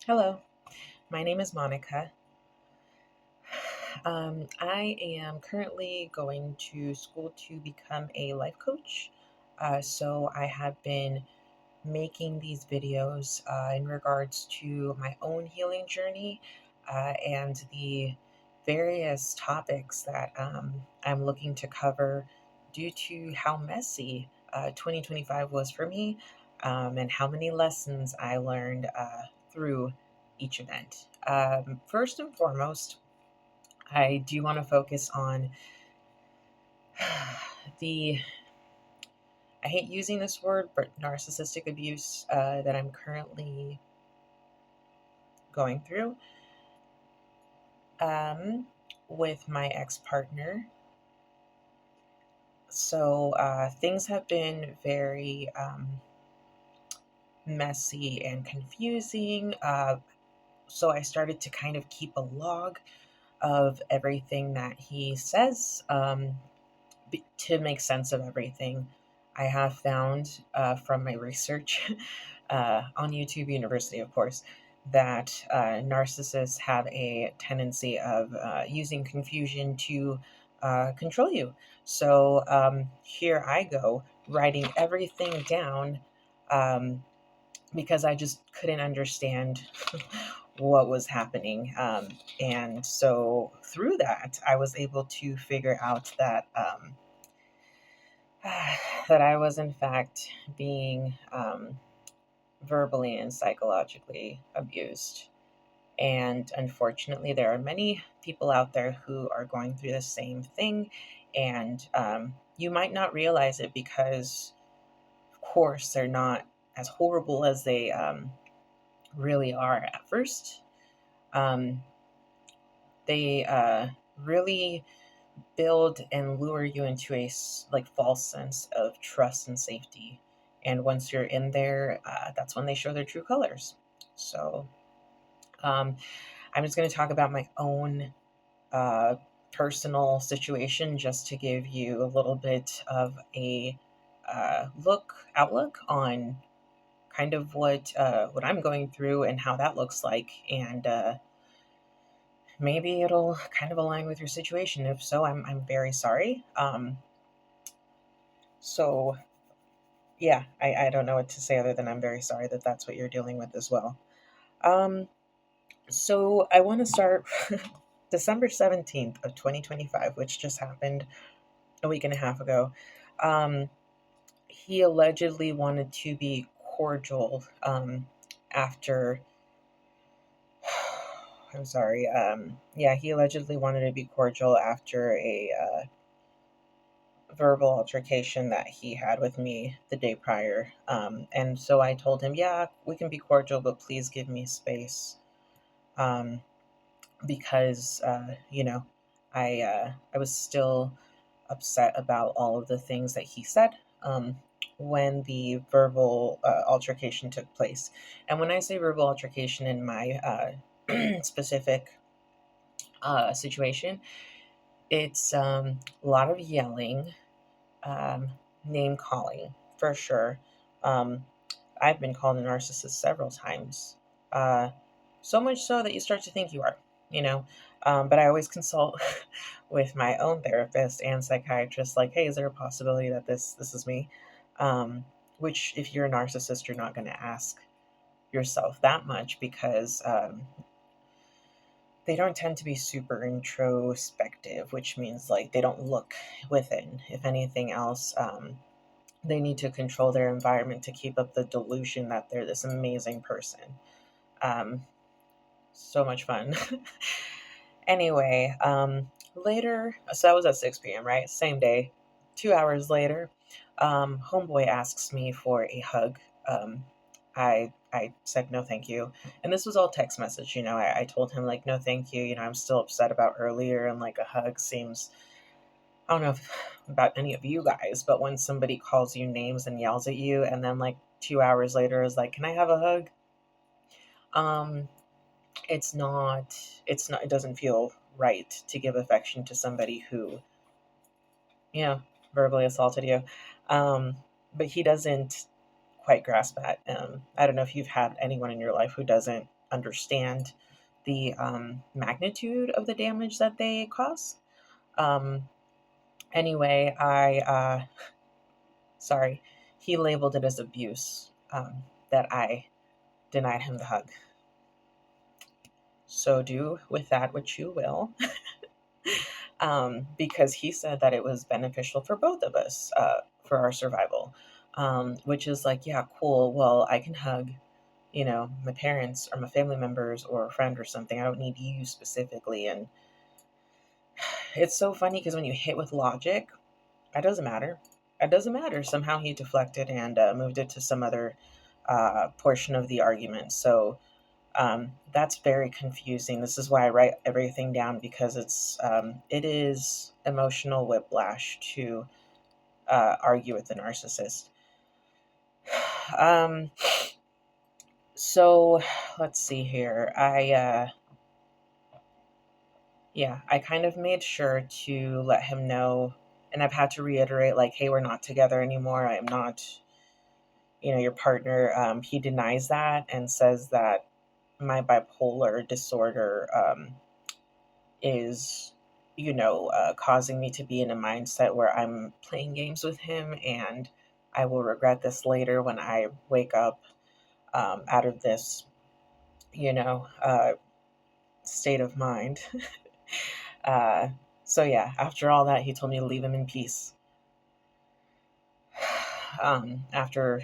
Hello, my name is Monica. I am currently going to school to become a life coach. So I have been making these videos in regards to my own healing journey and the various topics that I'm looking to cover due to how messy 2025 was for me and how many lessons I learned through each event. First and foremost, I do want to focus on the, I hate using this word, but narcissistic abuse that I'm currently going through um, with my ex partner. So things have been very messy and confusing. So I started to kind of keep a log of everything that he says to make sense of everything. I have found from my research on YouTube University, of course, that narcissists have a tendency of using confusion to control you. So here I go, writing everything down because I just couldn't understand what was happening. And so through that, I was able to figure out that. That I was, in fact, being verbally and psychologically abused. And unfortunately, there are many people out there who are going through the same thing. And you might not realize it because, of course, they're not as horrible as they really are at first. Um, they really build and lure you into like false sense of trust and safety. And once you're in there, that's when they show their true colors. So um, I'm just going to talk about my own uh, personal situation just to give you a little bit of a outlook on kind of what I'm going through and how that looks like, and maybe it'll kind of align with your situation. If so, I'm very sorry. So yeah, I don't know what to say other than I'm very sorry that that's what you're dealing with as well. Um, so I want to start December 17th of 2025, which just happened a week and a half ago. Um, he allegedly wanted to be cordial after. I'm sorry. Yeah, he allegedly wanted to be cordial after a verbal altercation that he had with me the day prior. And so I told him, yeah, we can be cordial, but please give me space. Um, because, I was still upset about all of the things that he said when the verbal altercation took place. And when I say verbal altercation in my specific situation, it's a lot of yelling, um, name calling for sure. Um, I've been called a narcissist several times, uh, so much so that you start to think you are, you know. But I always consult with my own therapist and psychiatrist, like, hey, is there a possibility that this is me? Which, if you're a narcissist, you're not going to ask yourself that much because they don't tend to be super introspective, which means like they don't look within. If anything else, they need to control their environment to keep up the delusion that they're this amazing person. Um, so much fun. Anyway, later, so that was at 6 p.m., right? Same day. 2 hours later, homeboy asks me for a hug. I said no, thank you, and this was all text message. I told him like no, thank you. I'm still upset about earlier, and like a hug seems. I don't know about any of you guys, but when somebody calls you names and yells at you, and then like 2 hours later is like, "Can I have a hug?" Um, it doesn't feel right to give affection to somebody who, yeah, verbally assaulted you. Um, but he doesn't quite grasp that. I don't know if you've had anyone in your life who doesn't understand the magnitude of the damage that they cause. Um, anyway, sorry, he labeled it as abuse, that I denied him the hug. So do with that what you will. Because he said that it was beneficial for both of us, for our survival. Which is like, yeah, cool. Well, I can hug, my parents or my family members or a friend or something. I don't need you specifically. And it's so funny because when you hit with logic, it doesn't matter. It doesn't matter. Somehow he deflected and moved it to some other portion of the argument. So that's very confusing. This is why I write everything down, because it is emotional whiplash to argue with the narcissist. Um, so let's see here. I kind of made sure to let him know, and I've had to reiterate, like, hey, we're not together anymore. I am not, your partner. He denies that and says that my bipolar disorder is, causing me to be in a mindset where I'm playing games with him, and I will regret this later when I wake up out of this, state of mind. uh, so yeah, after all that, he told me to leave him in peace. After,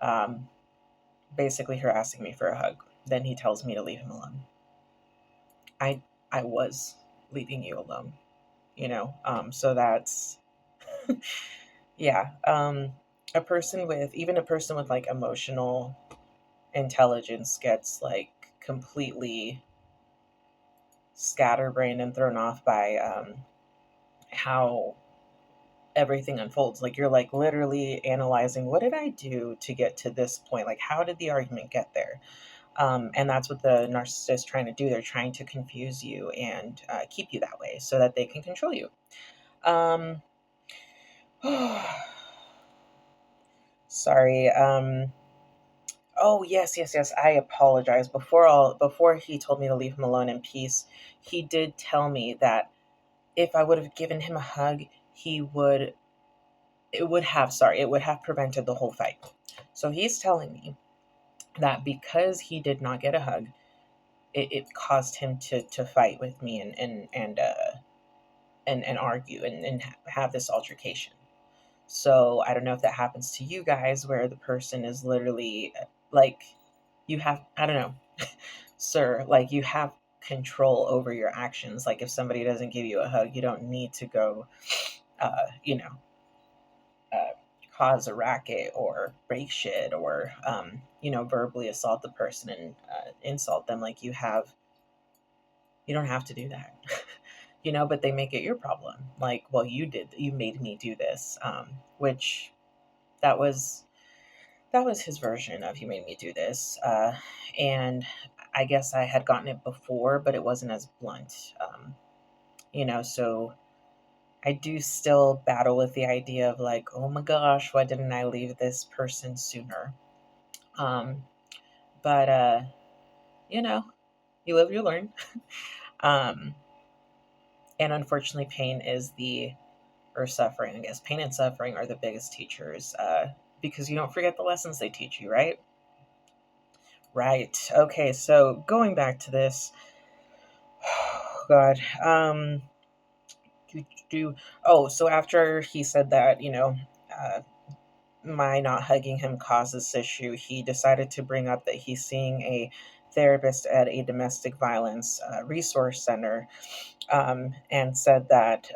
um, basically harassing me for a hug, then he tells me to leave him alone. I I was leaving you alone, so that's yeah. A person with like emotional intelligence gets like completely scatterbrained and thrown off by how everything unfolds. Like, you're like literally analyzing, what did I do to get to this point? Like, how did the argument get there? And that's what the narcissist is trying to do. They're trying to confuse you and keep you that way so that they can control you. Sorry. Oh, yes, yes, yes. I apologize. Before he told me to leave him alone in peace, he did tell me that if I would have given him a hug, it would have prevented the whole fight. So he's telling me that because he did not get a hug, it caused him to fight with me and argue and have this altercation. So I don't know if that happens to you guys, where the person is literally like, you have, I don't know, sir, like, you have control over your actions. Like, if somebody doesn't give you a hug, you don't need to go, uh, you know, uh, cause a racket or break shit or, verbally assault the person and insult them. Like, you don't have to do that. But they make it your problem. Like, well, you made me do this, which that was his version of, you made me do this. And I guess I had gotten it before, but it wasn't as blunt. So I do still battle with the idea of like, oh my gosh, why didn't I leave this person sooner? But you live, you learn. um, and unfortunately, suffering, I guess, pain and suffering are the biggest teachers, because you don't forget the lessons they teach you, right? Right. Okay, so going back to this, God, so after he said that, uh, my not hugging him caused this issue, he decided to bring up that he's seeing a therapist at a domestic violence resource center, and said that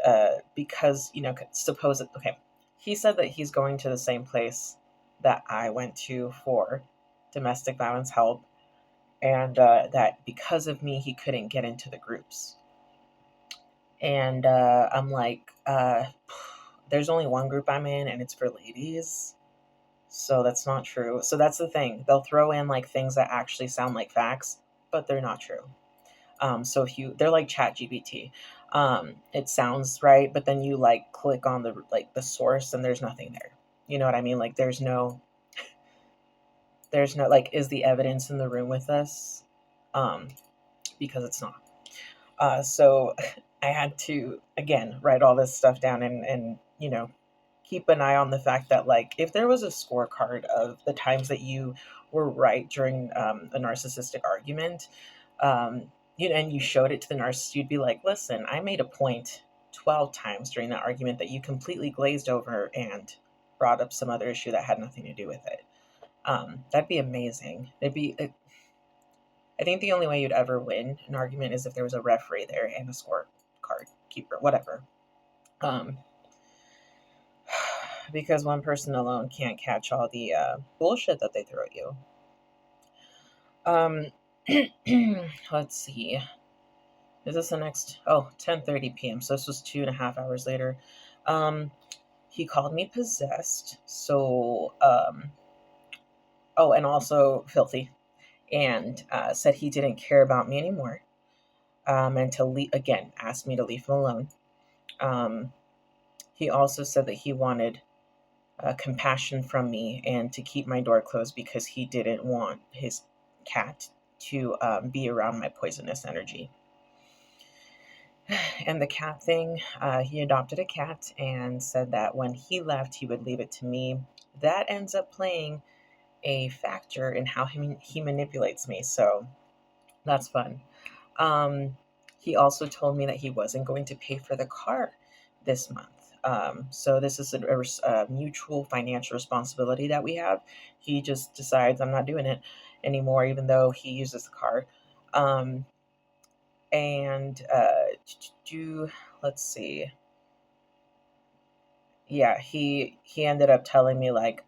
because, okay, he said that he's going to the same place that I went to for domestic violence help, and that because of me, he couldn't get into the groups. And I'm like, there's only one group I'm in, and it's for ladies. So that's not true. So that's the thing. They'll throw in like things that actually sound like facts, but they're not true. So they're like Chat GPT. It sounds right, but then you like click on the source and there's nothing there. You know what I mean? Like, there's no, There's no, like, is the evidence in the room with us? Um, because it's not. So I had to, again, write all this stuff down and, keep an eye on the fact that, like, if there was a scorecard of the times that you were right during a narcissistic argument, and you showed it to the narcissist, you'd be like, listen, I made a point 12 times during that argument that you completely glazed over and brought up some other issue that had nothing to do with it. That'd be amazing. I think the only way you'd ever win an argument is if there was a referee there and a scorecard keeper, whatever. Um, because one person alone can't catch all the bullshit that they throw at you. Um, let's see. Is this the next? Oh, 10:30 p.m. So this was 2.5 hours later. He called me possessed. So, oh, and also filthy, and said he didn't care about me anymore. And to leave again, asked me to leave him alone. He also said that he wanted compassion from me and to keep my door closed because he didn't want his cat to be around my poisonous energy. And the cat thing, he adopted a cat and said that when he left, he would leave it to me. That ends up playing a factor in how he manipulates me. So that's fun. He also told me that he wasn't going to pay for the car this month. So this is a mutual financial responsibility that we have. He just decides I'm not doing it anymore, even though he uses the car. And let's see. Yeah, he ended up telling me, like,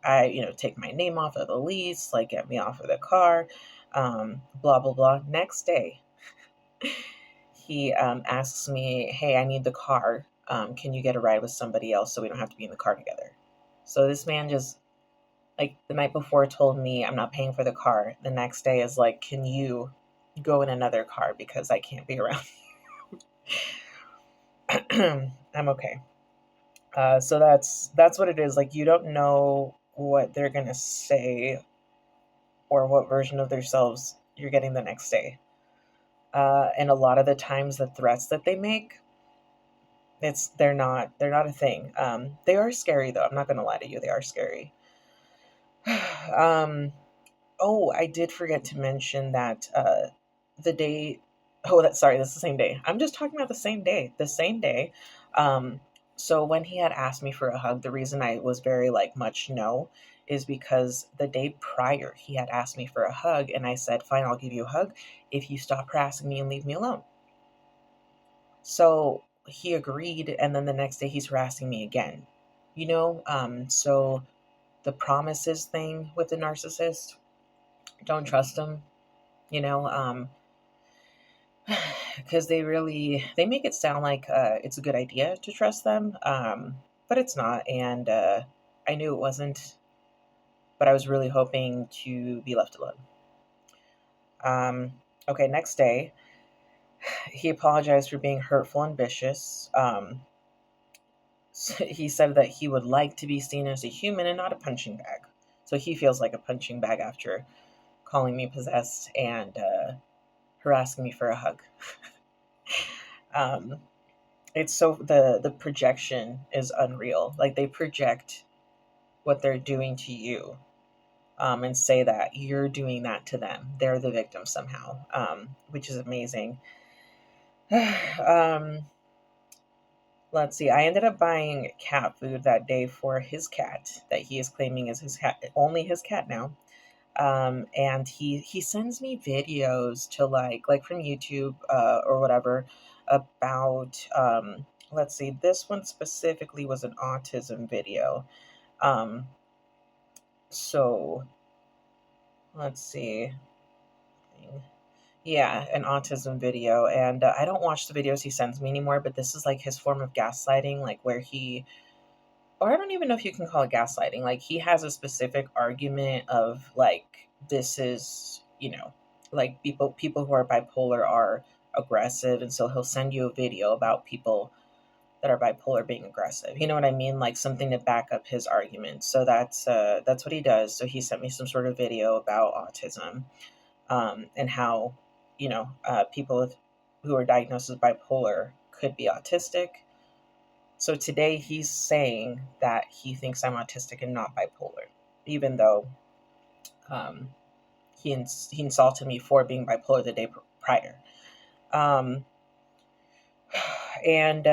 take my name off of the lease, like, get me off of the car, blah blah blah. Next day, he asks me, hey, I need the car. Can you get a ride with somebody else so we don't have to be in the car together? So this man just, like, the night before told me I'm not paying for the car. The next day is like, can you go in another car because I can't be around you? I'm okay. So that's what it is. Like, you don't know what they're gonna say or what version of themselves you're getting the next day. And a lot of the times, the threats that they make, they're not a thing. They are scary though. I'm not gonna lie to you. They are scary. Oh, I did forget to mention that the day. Oh, that's the same day. I'm just talking about the same day. The same day. Um, so when he had asked me for a hug, the reason I was very, like, much no is because the day prior he had asked me for a hug, and I said, "Fine, I'll give you a hug if you stop harassing me and leave me alone." So he agreed, and then the next day he's harassing me again. So the promises thing with the narcissist, don't trust them. You know, because they make it sound like it's a good idea to trust them, but it's not. And I knew it wasn't, but I was really hoping to be left alone. Okay, next day, he apologized for being hurtful and vicious. He said that he would like to be seen as a human and not a punching bag. So he feels like a punching bag after calling me possessed and harassing me for a hug. It's so the projection is unreal. Like, they project what they're doing to you, and say that you're doing that to them. They're the victim somehow, which is amazing. Let's see. I ended up buying cat food that day for his cat that he is claiming is his cat, only his cat now. And he sends me videos to, like from YouTube or whatever, about let's see, this one specifically was an autism video. Um, so let's see. Yeah, an autism video, and I don't watch the videos he sends me anymore, but this is like his form of gaslighting, like where or I don't even know if you can call it gaslighting. Like, he has a specific argument of, like, this is, like, people who are bipolar are aggressive, and so he'll send you a video about people that are bipolar being aggressive. You know what I mean? Like something to back up his argument. So that's what he does. So he sent me some sort of video about autism, and how, people who are diagnosed with bipolar could be autistic. So today he's saying that he thinks I'm autistic and not bipolar, even though um, he insulted me for being bipolar the day prior. Um, and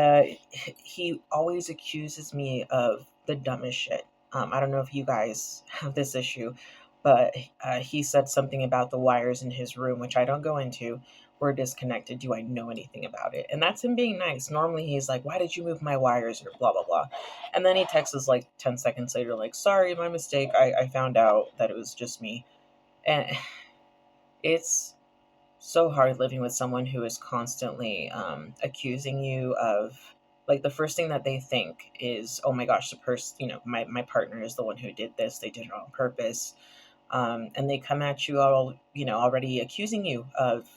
he always accuses me of the dumbest shit. I don't know if you guys have this issue, but he said something about the wires in his room, which I don't go into, were disconnected. Do I know anything about it? And that's him being nice. Normally he's like, why did you move my wires, or blah, blah, blah. And then he texts us like 10 seconds later, like, sorry, my mistake. I found out that it was just me. And it's so hard living with someone who is constantly accusing you of, like, the first thing that they think is, oh my gosh, the person, my partner is the one who did this, they did it on purpose. And they come at you all, already accusing you of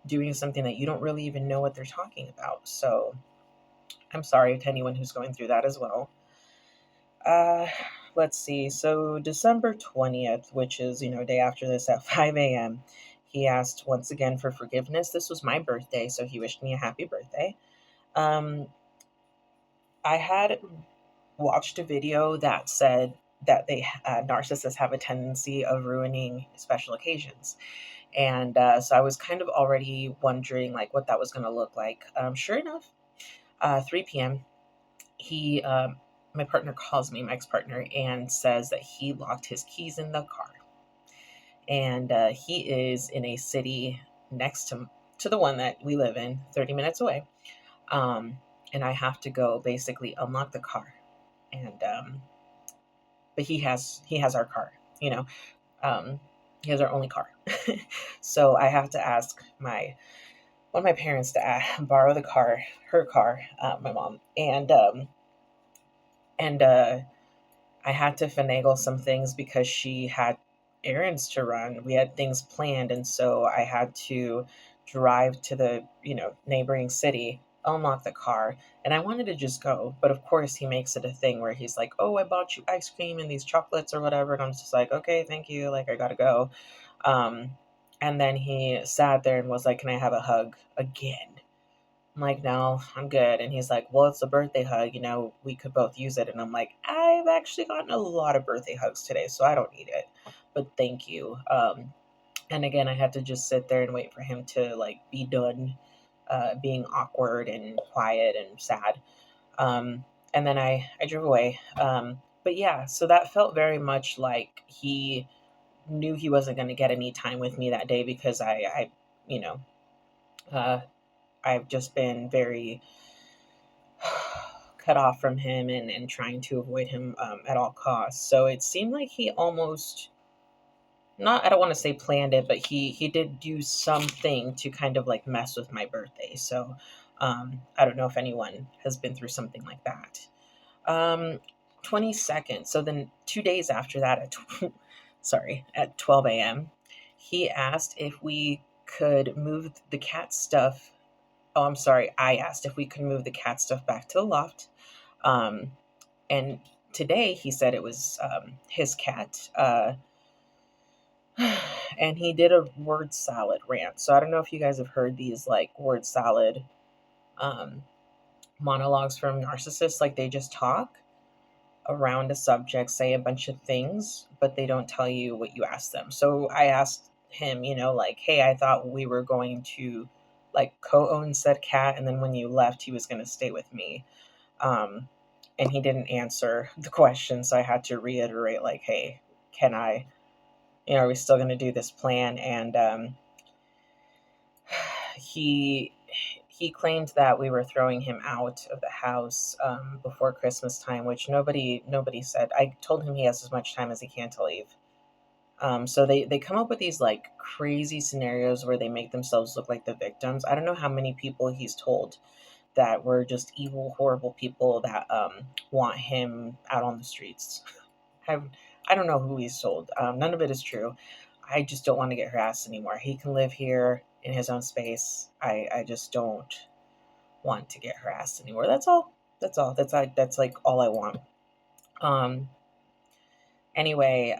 doing something that you don't really even know what they're talking about. So I'm sorry to anyone who's going through that as well. uh let's see. So December 20th, which is, day after this, at 5 a.m., he asked once again for forgiveness. This was my birthday, so he wished me a happy birthday. um I had watched a video that said that narcissists have a tendency of ruining special occasions. And so I was kind of already wondering like what that was going to look like. Sure enough, 3 p.m., he my partner calls me, my ex-partner, and says that he locked his keys in the car. And he is in a city next to the one that we live in, 30 minutes away. um, and I have to go basically unlock the car. And but he has our car, you know um, he has our only car. So I have to ask one of my parents to borrow the car, her car, my mom. And I had to finagle some things because she had errands to run. We had things planned, and so I had to drive to the, neighboring city, unlock the car, and I wanted to just go. But of course, he makes it a thing where he's like, "Oh, I bought you ice cream and these chocolates or whatever," and I'm just like, "Okay, thank you. Like, I gotta go." Um, and then he sat there and was like, "Can I have a hug again?" I'm like, "No, I'm good." And he's like, "Well, it's a birthday hug. We could both use it." And I'm like, "I've actually gotten a lot of birthday hugs today, so I don't need it. But thank you." And again, I had to just sit there and wait for him to like be done being awkward and quiet and sad. And then I drove away. But yeah, so that felt very much like he knew he wasn't going to get any time with me that day because you know, uh, I've just been very cut off from him, and trying to avoid him at all costs. So it seemed like he almost, not, I don't want to say planned it, but he did do something to kind of like mess with my birthday. So I don't know if anyone has been through something like that. Um, 22nd. So then 2 days after that, at 12 a.m., he asked if we could move the cat stuff. Oh, I'm sorry. I asked if we could move the cat stuff back to the loft. Um, and today he said it was his cat. And he did a word salad rant. So I don't know if you guys have heard these like word salad um, monologues from narcissists. Like they just talk around a subject, say a bunch of things, but they don't tell you what you asked them. So I asked him, like, "Hey, I thought we were going to like co-own said cat, and then when you left, he was going to stay with me." Um, and he didn't answer the question, so I had to reiterate, like, "Hey, can I? Are we still going to do this plan?" And he he claimed that we were throwing him out of the house before Christmas time, which nobody said. I told him he has as much time as he can to leave. So they come up with these like crazy scenarios where they make themselves look like the victims. I don't know how many people he's told that were just evil, horrible people that want him out on the streets. Have I don't know who he's told. None of it is true. I just don't want to get harassed anymore. He can live here in his own space. I just don't want to get harassed anymore. That's all. That's like all I want. Um, anyway,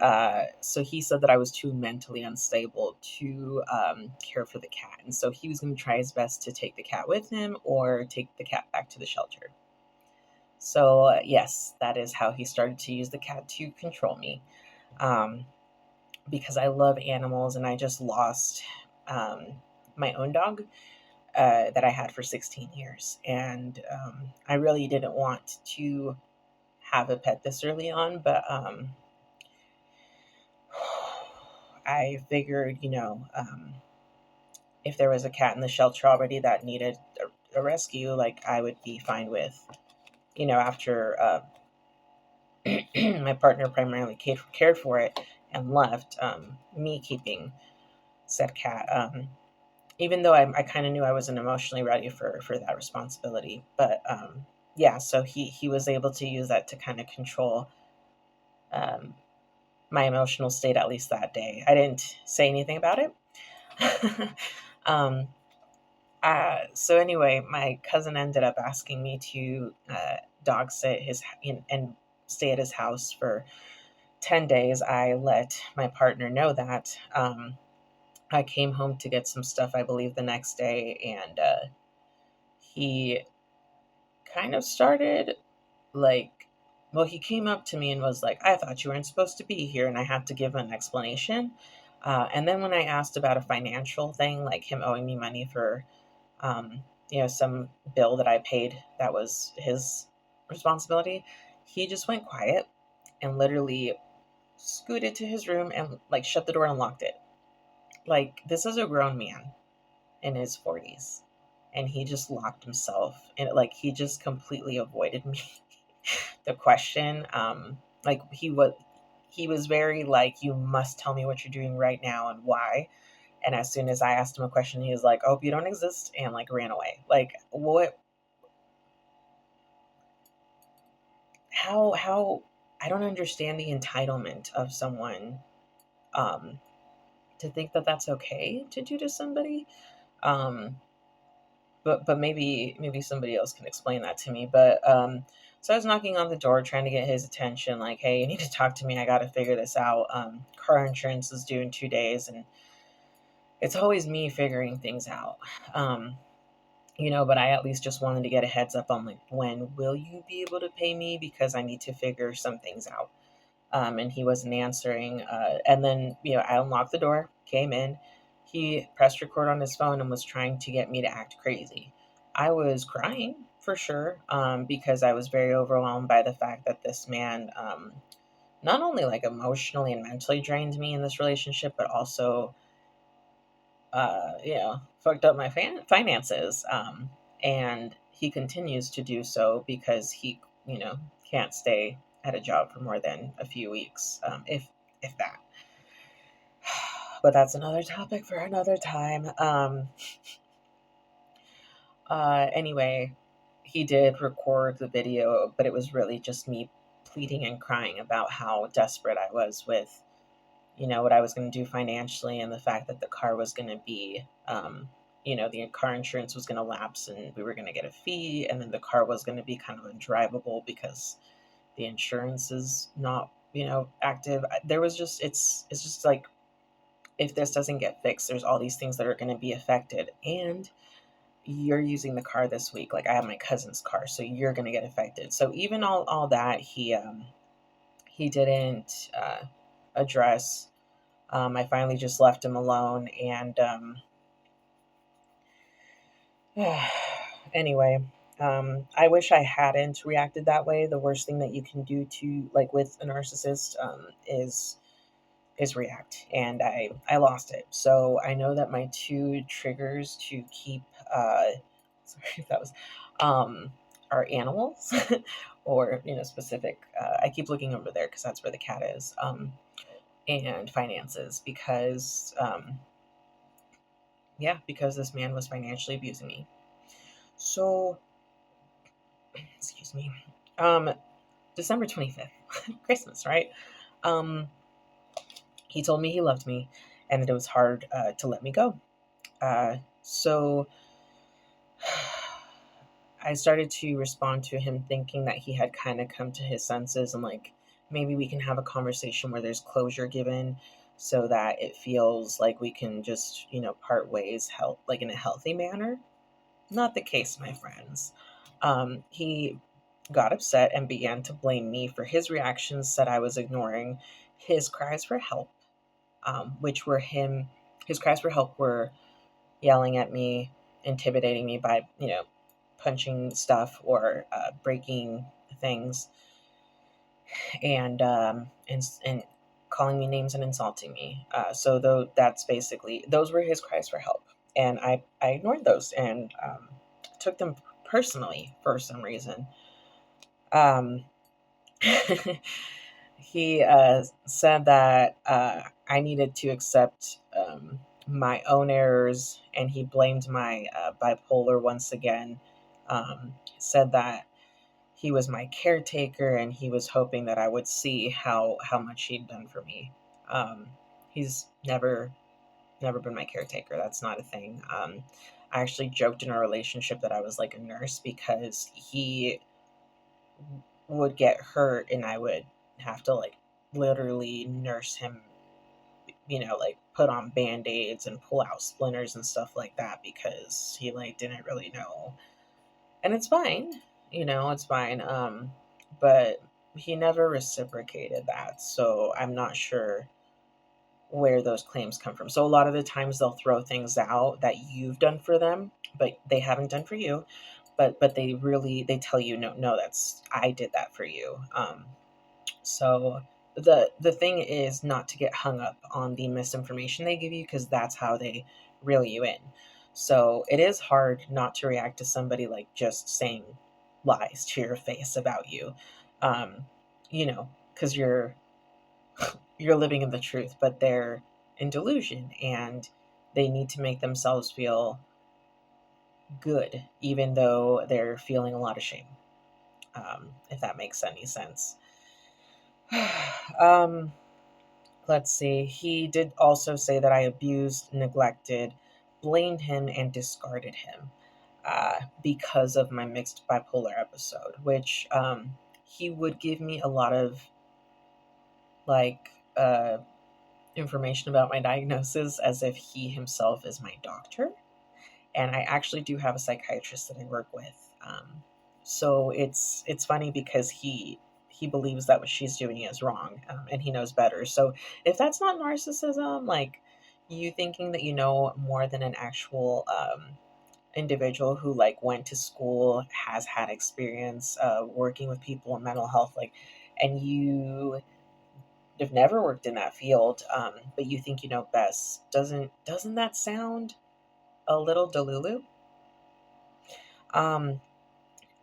so he said that I was too mentally unstable to care for the cat, and so he was going to try his best to take the cat with him or take the cat back to the shelter. So yes, that is how he started to use the cat to control me. Um, because I love animals, and I just lost my own dog that I had for 16 years. And I really didn't want to have a pet this early on, but I figured, if there was a cat in the shelter already that needed a rescue, like I would be fine with, after my partner primarily cared for it and left, me keeping said cat. Even though I kind of knew I wasn't emotionally ready for that responsibility. But yeah, so he was able to use that to kind of control um, my emotional state, at least that day. I didn't say anything about it. um, so anyway, my cousin ended up asking me to dog sit and stay at his house for 10 days. I let my partner know that. I came home to get some stuff, I believe, the next day, and he kind of started like, well, he came up to me and was like, I thought you weren't supposed to be here. And I had to give him an explanation. And then when I asked about a financial thing, like him owing me money for, some bill that I paid that was his responsibility, he just went quiet and literally scooted to his room and like shut the door and locked it. Like, this is a grown man in his 40s, and he just locked himself and like he just completely avoided me. The question, like he was very like, you must tell me what you're doing right now and why. And as soon as I asked him a question, he was like, oh, you don't exist, and like ran away. Like, what? How I don't understand the entitlement of someone um to think that that's okay to do to somebody. um but maybe somebody else can explain that to me. But so I was knocking on the door trying to get his attention, like, hey, you need to talk to me, I got to figure this out. Car insurance is due in 2 days, and it's always me figuring things out. um but I at least just wanted to get a heads up on, like, when will you be able to pay me, because I need to figure some things out. And he wasn't answering. And then, I unlocked the door, came in. He pressed record on his phone and was trying to get me to act crazy. I was crying for sure, because I was very overwhelmed by the fact that this man, not only like emotionally and mentally drained me in this relationship, but also, fucked up my finances. And he continues to do so because he, can't stay at a job for more than a few weeks, if that. But that's another topic for another time. Anyway, he did record the video, but it was really just me pleading and crying about how desperate I was with, what I was going to do financially, and the fact that the car was going to be, the car insurance was going to lapse and we were going to get a fee. And then the car was going to be kind of undrivable because the insurance is not, active. There was just, it's just like, if this doesn't get fixed, there's all these things that are going to be affected. And you're using the car this week. Like, I have my cousin's car, so you're going to get affected. So even all that, he didn't address. I finally just left him alone, and anyway, I wish I hadn't reacted that way. The worst thing that you can do to, like, with a narcissist, is react, and I lost it. So I know that my two triggers to keep, sorry if that was, um, are animals, or specific. I keep looking over there because that's where the cat is. And finances, because because this man was financially abusing me. So, excuse me. December 25th, Christmas, right? He told me he loved me and that it was hard to let me go. So I started to respond to him thinking that he had kind of come to his senses and like maybe we can have a conversation where there's closure given so that it feels like we can just, part ways like in a healthy manner. Not the case, my friends. He got upset and began to blame me for his reactions, said I was ignoring his cries for help, which were his cries for help were yelling at me, intimidating me by, punching stuff or breaking things, and calling me names and insulting me. So though that's basically those were his cries for help, and I ignored those and took them personally for some reason. Um, he said that I needed to accept my own errors, and he blamed my bipolar once again. Said that he was my caretaker, and he was hoping that I would see how much he'd done for me. He's never been my caretaker. That's not a thing. I actually joked in our relationship that I was like a nurse because he would get hurt and I would have to like literally nurse him, like put on band-aids and pull out splinters and stuff like that because he like didn't really know. And it's fine, it's fine. But he never reciprocated that. So I'm not sure where those claims come from. So a lot of the times they'll throw things out that you've done for them, but they haven't done for you. But they tell you no, that's I did that for you. So the thing is not to get hung up on the misinformation they give you because that's how they reel you in. So it is hard not to react to somebody like just saying lies to your face about you, um, because you're living in the truth, but they're in delusion and they need to make themselves feel good, even though they're feeling a lot of shame. If that makes any sense. um, let's see. He did also say that I abused, neglected, blamed him, and discarded him because of my mixed bipolar episode, which he would give me a lot of like information about my diagnosis as if he himself is my doctor. And I actually do have a psychiatrist that I work with. So it's funny because he believes that what she's doing is wrong, and he knows better. So if that's not narcissism, like you thinking that you know more than an actual individual who like went to school, has had experience working with people in mental health, like, and you have never worked in that field, but you think you know best, doesn't that sound a little delulu? Um,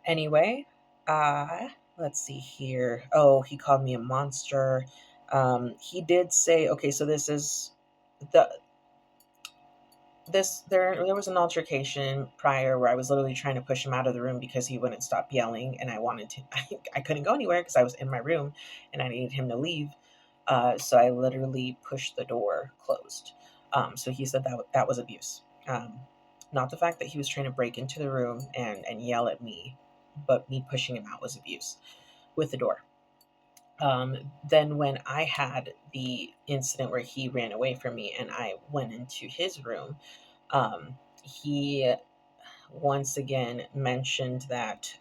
Anyway, uh, let's see here. Oh, he called me a monster. He did say, okay, so the there was an altercation prior where I was literally trying to push him out of the room because he wouldn't stop yelling, and I wanted to. I couldn't go anywhere because I was in my room, and I needed him to leave. So I literally pushed the door closed. So he said that was abuse. Not the fact that he was trying to break into the room and yell at me, but me pushing him out was abuse with the door. Then when I had the incident where he ran away from me and I went into his room, he once again mentioned that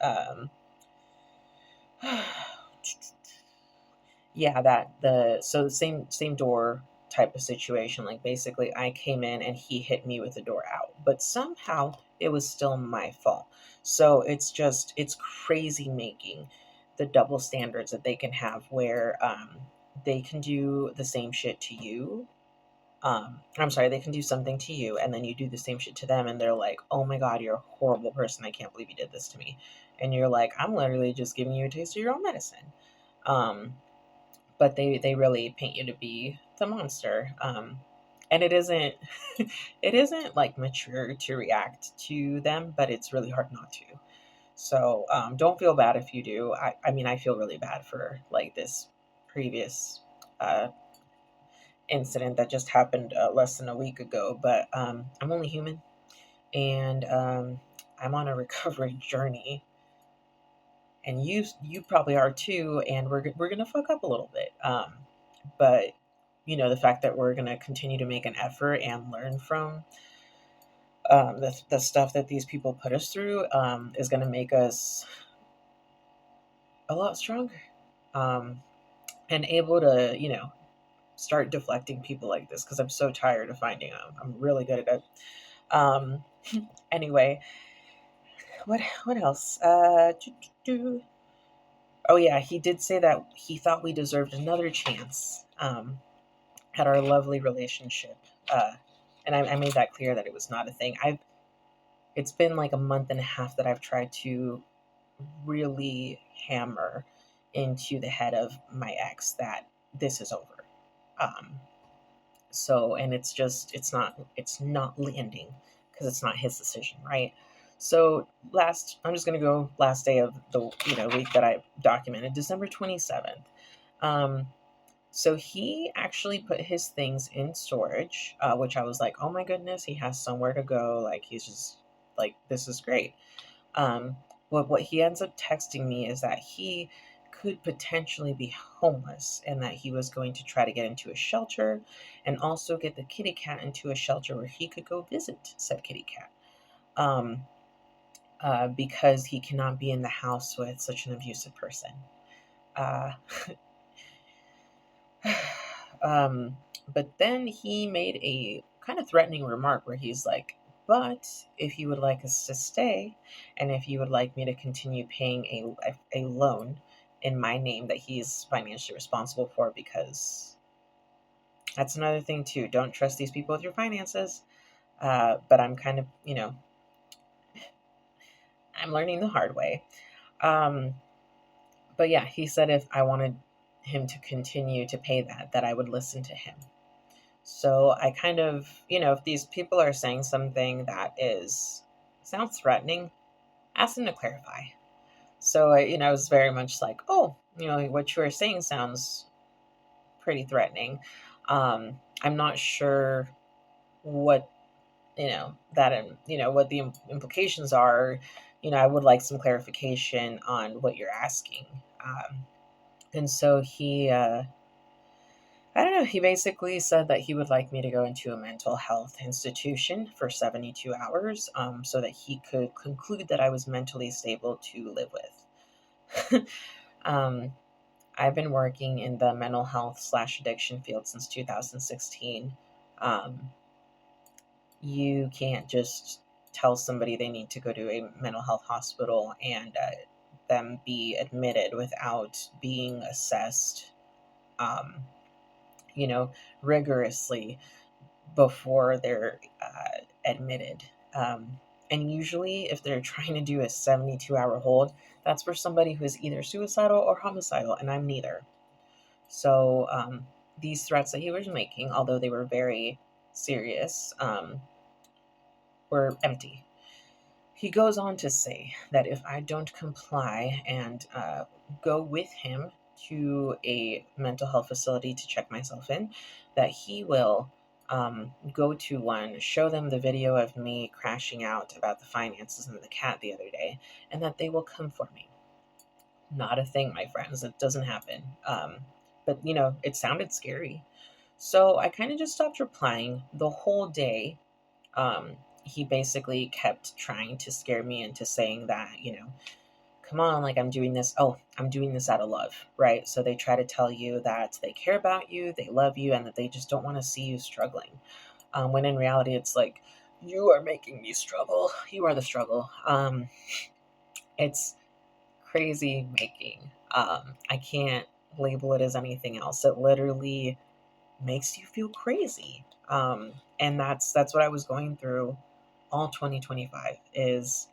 yeah, that the same door type of situation, like basically I came in and he hit me with the door out, but somehow it was still my fault. So it's crazy making the double standards that they can have where they can do the same shit to you. I'm sorry, they can do something to you and then you do the same shit to them and they're like, oh my god, you're a horrible person, I can't believe you did this to me. And you're like, I'm literally just giving you a taste of your own medicine. um but they really paint you to be the monster. And it isn't it isn't like mature to react to them, but it's really hard not to. So don't feel bad if you do. I mean, I feel really bad for like this previous uh, incident that just happened less than a week ago, but I'm only human, and I'm on a recovery journey, and you probably are too, and we're gonna fuck up a little bit. But the fact that we're gonna continue to make an effort and learn from the stuff that these people put us through is gonna make us a lot stronger, um, and able to start deflecting people like this, because I'm so tired of finding out. I'm really good at it. Um, anyway, what else? Oh yeah, he did say that he thought we deserved another chance at our lovely relationship, and I made that clear that it was not a thing. It's been like a month and a half that I've tried to really hammer into the head of my ex that this is over. Um, and it's not landing, because it's not his decision, right? So I'm just going to go last day of the week that I documented, December 27th. um so he actually put his things in storage, which I was like, oh my goodness, he has somewhere to go, like he's just like, this is great. um what he ends up texting me is that he could potentially be homeless, and that he was going to try to get into a shelter, and also get the kitty cat into a shelter where he could go visit said kitty cat, um, because he cannot be in the house with such an abusive person. Uh, um, but then he made a kind of threatening remark where he's like, but if you would like us to stay, and if you would like me to continue paying a loan in my name that he's financially responsible for, because that's another thing too. Don't trust these people with your finances. But I'm kind of, I'm learning the hard way. Um, but yeah, he said if I wanted him to continue to pay that I would listen to him. So I kind of, if these people are saying something that sounds threatening, ask them to clarify. So I was very much like, oh, what you are saying sounds pretty threatening. I'm not sure what what the implications are. I would like some clarification on what you're asking. And so I don't know. He basically said that he would like me to go into a mental health institution for 72 hours, so that he could conclude that I was mentally stable to live with. um, I've been working in the mental health/addiction field since 2016. Um, you can't just tell somebody they need to go to a mental health hospital and them be admitted without being assessed, um, rigorously before they're admitted. And usually, if they're trying to do a 72-hour hold, that's for somebody who is either suicidal or homicidal, and I'm neither. So these threats that he was making, although they were very serious, were empty. He goes on to say that if I don't comply and go with him to a mental health facility to check myself in, that he will go to one, show them the video of me crashing out about the finances and the cat the other day, and that they will come for me. Not a thing, my friends. It doesn't happen. But, it sounded scary. So I kind of just stopped replying the whole day. He basically kept trying to scare me into saying that, come on, like I'm doing this. Oh, I'm doing this out of love, right? So they try to tell you that they care about you, they love you, and that they just don't want to see you struggling. When in reality, it's like, you are making me struggle. You are the struggle. It's crazy making. I can't label it as anything else. It literally makes you feel crazy. And that's what I was going through all 2025, is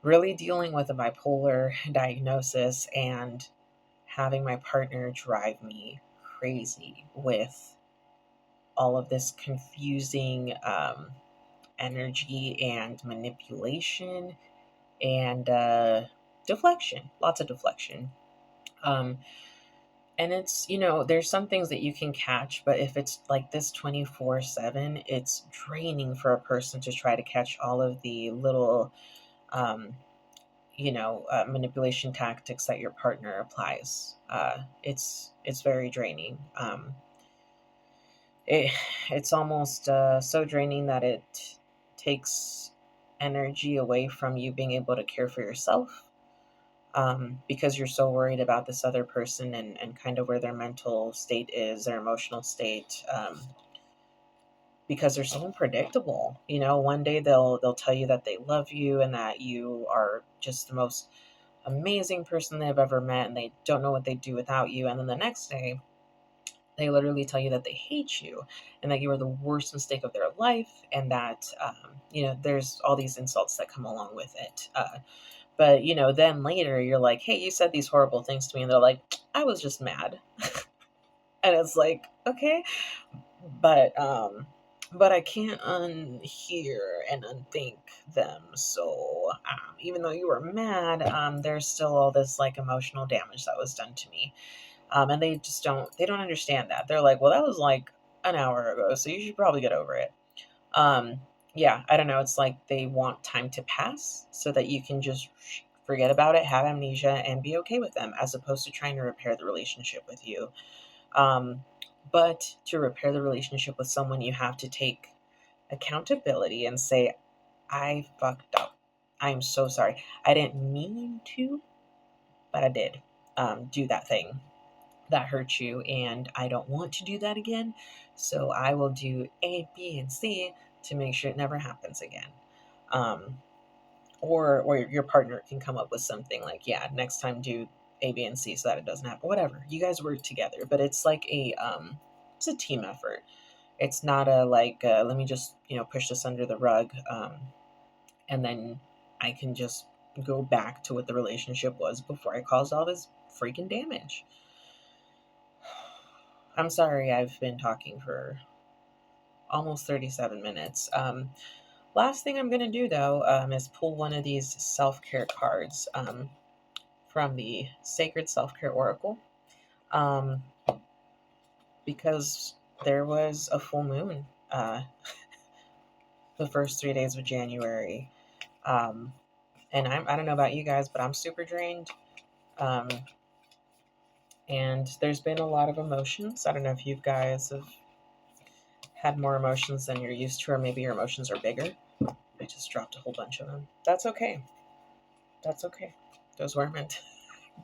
really dealing with a bipolar diagnosis and having my partner drive me crazy with all of this confusing energy and manipulation and deflection, lots of deflection. Um, And it's, there's some things that you can catch, but if it's like this 24/7, it's draining for a person to try to catch all of the little, um, manipulation tactics that your partner applies. It's very draining. It, it's almost so draining that it takes energy away from you being able to care for yourself, because you're so worried about this other person, and kind of where their mental state is, their emotional state, because they're so unpredictable. One day they'll tell you that they love you and that you are just the most amazing person they've ever met, and they don't know what they'd do without you. And then the next day, they literally tell you that they hate you and that you are the worst mistake of their life, and that, there's all these insults that come along with it. But, then later you're like, hey, you said these horrible things to me. And they're like, I was just mad. And it's like, okay, but, but I can't unhear and unthink them. So, even though you were mad, there's still all this like emotional damage that was done to me. And they don't understand that. They're like, well, that was like an hour ago, so you should probably get over it. Um, yeah, I don't know. It's like they want time to pass so that you can just forget about it, have amnesia, and be okay with them, as opposed to trying to repair the relationship with you. Um, but to repair the relationship with someone, you have to take accountability and say, I fucked up. I'm so sorry. I didn't mean to, but I did do that thing that hurt you, and I don't want to do that again. So I will do A, B, and C to make sure it never happens again. Um, or your partner can come up with something like, yeah, next time do A, B, and C so that it doesn't happen. Whatever. You guys work together, but it's like it's a team effort. It's not a like let me just push this under the rug, and then I can just go back to what the relationship was before I caused all this freaking damage. I'm sorry I've been talking for almost 37 minutes. Last thing I'm going to do, though, is pull one of these self care cards from the Sacred Self Care Oracle, um, because there was a full moon the first 3 days of January. Um, and I don't know about you guys, but I'm super drained. Um, and there's been a lot of emotions. I don't know if you guys have had more emotions than you're used to, or maybe your emotions are bigger. I just dropped a whole bunch of them. That's okay. That's okay. Those weren't meant to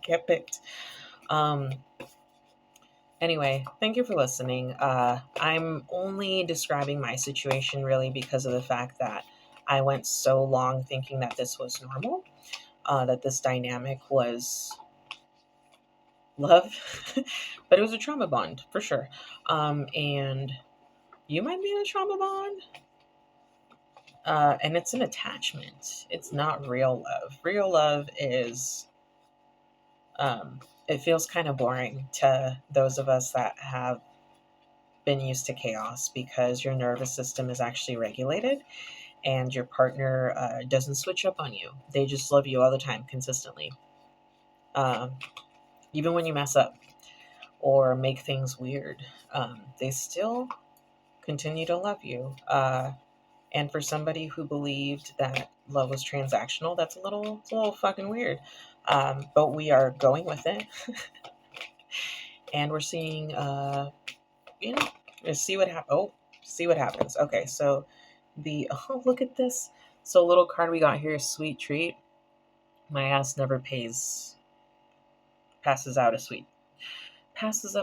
get picked. Um, anyway, thank you for listening. I'm only describing my situation really because of the fact that I went so long thinking that this was normal, that this dynamic was love, but it was a trauma bond for sure. And you might be in a trauma bond. And it's an attachment. It's not real love. Real love is, it feels kind of boring to those of us that have been used to chaos, because your nervous system is actually regulated, and your partner doesn't switch up on you. They just love you all the time, consistently. Um, Even when you mess up or make things weird, they still continue to love you. And for somebody who believed that love was transactional, it's a little fucking weird. But we are going with it, and we're seeing, you know, see what happens. Okay, so look at this. So little card we got here is sweet treat. My ass never passes up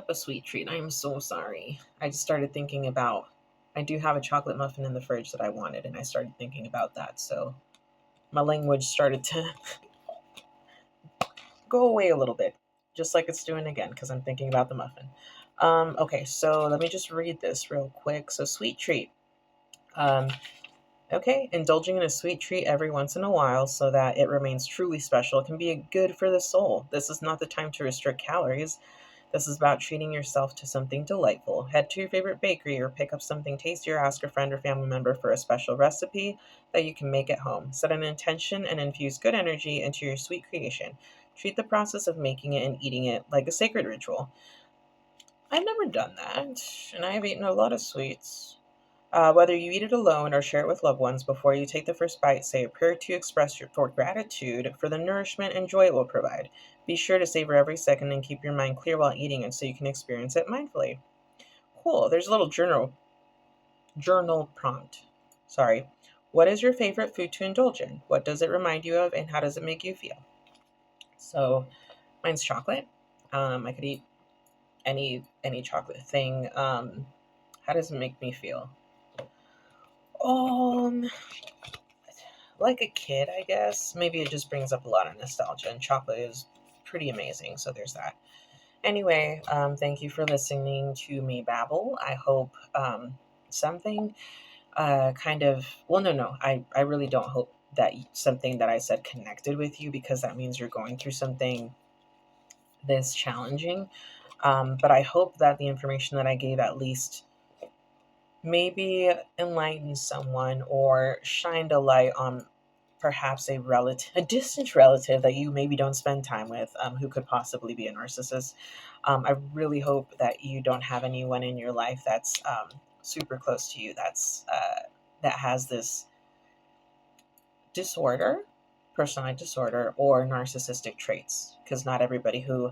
a sweet treat. I am so sorry. I just started thinking about, I do have a chocolate muffin in the fridge that I wanted, and I started thinking about that. So my language started to go away a little bit, just like it's doing again, because I'm thinking about the muffin. Okay, so let me just read this real quick. So sweet treat. Um, okay, indulging in a sweet treat every once in a while so that it remains truly special can be good for the soul. This is not the time to restrict calories. This is about treating yourself to something delightful. Head to your favorite bakery or pick up something tasty, or ask a friend or family member for a special recipe that you can make at home. Set an intention and infuse good energy into your sweet creation. Treat the process of making it and eating it like a sacred ritual. I've never done that, and I have eaten a lot of sweets. Whether you eat it alone or share it with loved ones, before you take the first bite, say a prayer to express for gratitude for the nourishment and joy it will provide. Be sure to savor every second and keep your mind clear while eating it so you can experience it mindfully. Cool. There's a little journal prompt. Sorry. What is your favorite food to indulge in? What does it remind you of, and how does it make you feel? So, mine's chocolate. I could eat any chocolate thing. How does it make me feel? Um, like a kid, I guess. Maybe it just brings up a lot of nostalgia, and chocolate is pretty amazing. So there's that. Anyway, thank you for listening to me babble. I hope something kind of, well, no, I really don't hope that something that I said connected with you, because that means you're going through something this challenging. But I hope that the information that I gave at least maybe enlightened someone or shined a light on perhaps a distant relative that you maybe don't spend time with, who could possibly be a narcissist. I really hope that you don't have anyone in your life that's super close to you that has this disorder, personality disorder, or narcissistic traits. Because not everybody who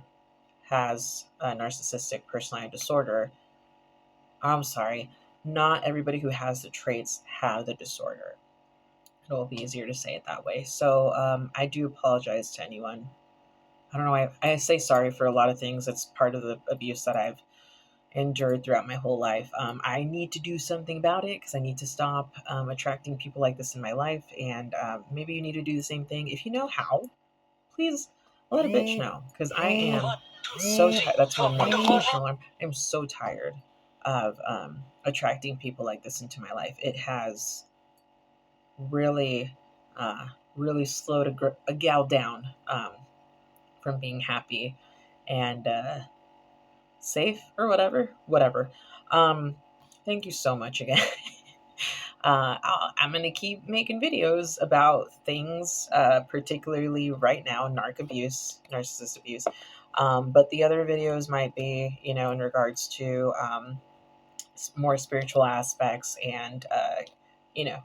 has a narcissistic personality disorder, I'm sorry, not everybody who has the traits have the disorder. It'll be easier to say it that way. So I do apologize to anyone. I don't know. I say sorry for a lot of things. It's part of the abuse that I've endured throughout my whole life. I need to do something about it because I need to stop attracting people like this in my life. And maybe you need to do the same thing. If you know how, please let a bitch know, because I am so tired. That's my notification alarm. I'm so tired of attracting people like this into my life. It has really, uh, really slowed a gal down from being happy and safe or whatever. Um, Thank you so much again. I'm going to keep making videos about things, particularly right now, narcissist abuse. But the other videos might be, in regards to more spiritual aspects and, you know,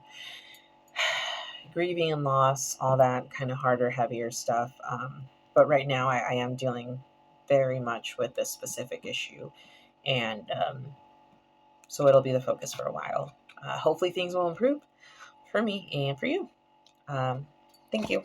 grieving and loss, all that kind of harder, heavier stuff. But right now, I am dealing very much with this specific issue. And so it'll be the focus for a while. Hopefully, things will improve for me and for you. Thank you.